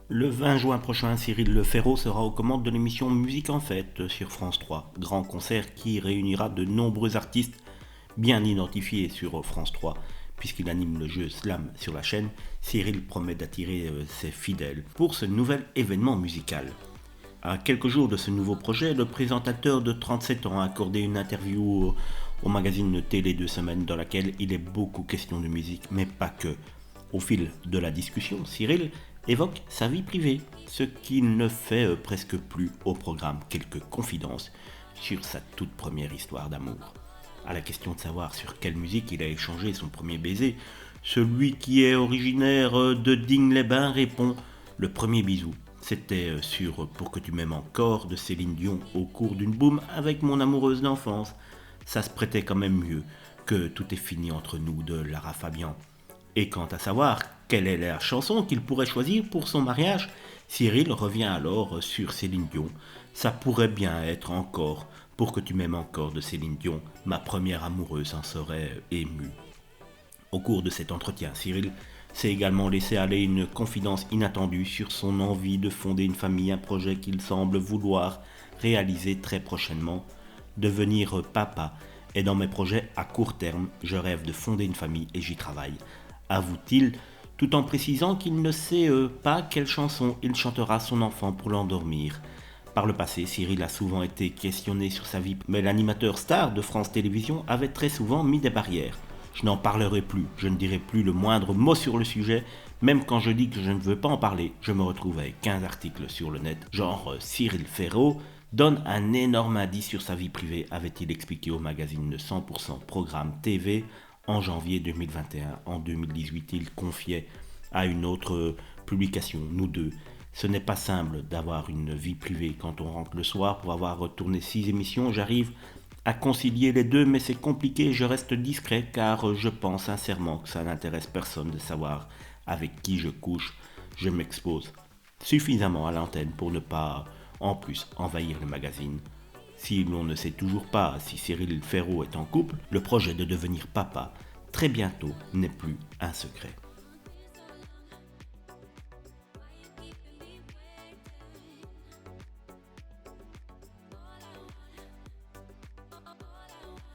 Le 20 juin prochain, Cyril Ferraud sera aux commandes de l'émission Musique en Fête sur France 3. Grand concert qui réunira de nombreux artistes bien identifiés sur France 3. Puisqu'il anime le jeu Slam sur la chaîne, Cyril promet d'attirer ses fidèles pour ce nouvel événement musical. À quelques jours de ce nouveau projet, le présentateur de 37 ans a accordé une interview au magazine Télé 2 semaines dans laquelle il est beaucoup question de musique, mais pas que. Au fil de la discussion, Cyril évoque sa vie privée, ce qu'il ne fait presque plus au programme. Quelques confidences sur sa toute première histoire d'amour. À la question de savoir sur quelle musique il a échangé son premier baiser, celui qui est originaire de Digne-les-Bains répond « Le premier bisou, c'était sur Pour que tu m'aimes encore de Céline Dion au cours d'une boum avec mon amoureuse d'enfance. Ça se prêtait quand même mieux que Tout est fini entre nous de Lara Fabian. » Et quant à savoir quelle est la chanson qu'il pourrait choisir pour son mariage, Cyril revient alors sur Céline Dion. Ça pourrait bien être encore Pour que tu m'aimes encore de Céline Dion, ma première amoureuse en serait émue. Au cours de cet entretien, Cyril s'est également laissé aller une confidence inattendue sur son envie de fonder une famille, un projet qu'il semble vouloir réaliser très prochainement. Devenir papa est dans mes projets à court terme, je rêve de fonder une famille et j'y travaille, avoue-t-il, tout en précisant qu'il ne sait pas quelle chanson il chantera à son enfant pour l'endormir. Par le passé, Cyril a souvent été questionné sur sa vie, mais l'animateur star de France Télévisions avait très souvent mis des barrières. Je n'en parlerai plus, je ne dirai plus le moindre mot sur le sujet, même quand je dis que je ne veux pas en parler, je me retrouve avec 15 articles sur le net, genre Cyril Ferraud donne un énorme indice sur sa vie privée, avait-il expliqué au magazine de 100% Programme TV en janvier 2021. En 2018, il confiait à une autre publication, Nous deux, ce n'est pas simple d'avoir une vie privée quand on rentre le soir pour avoir tourné 6 émissions. J'arrive à concilier les deux, mais c'est compliqué et je reste discret car je pense sincèrement que ça n'intéresse personne de savoir avec qui je couche. Je m'expose suffisamment à l'antenne pour ne pas, en plus, envahir le magazine. Si l'on ne sait toujours pas si Cyril Ferraud est en couple, le projet de devenir papa très bientôt n'est plus un secret.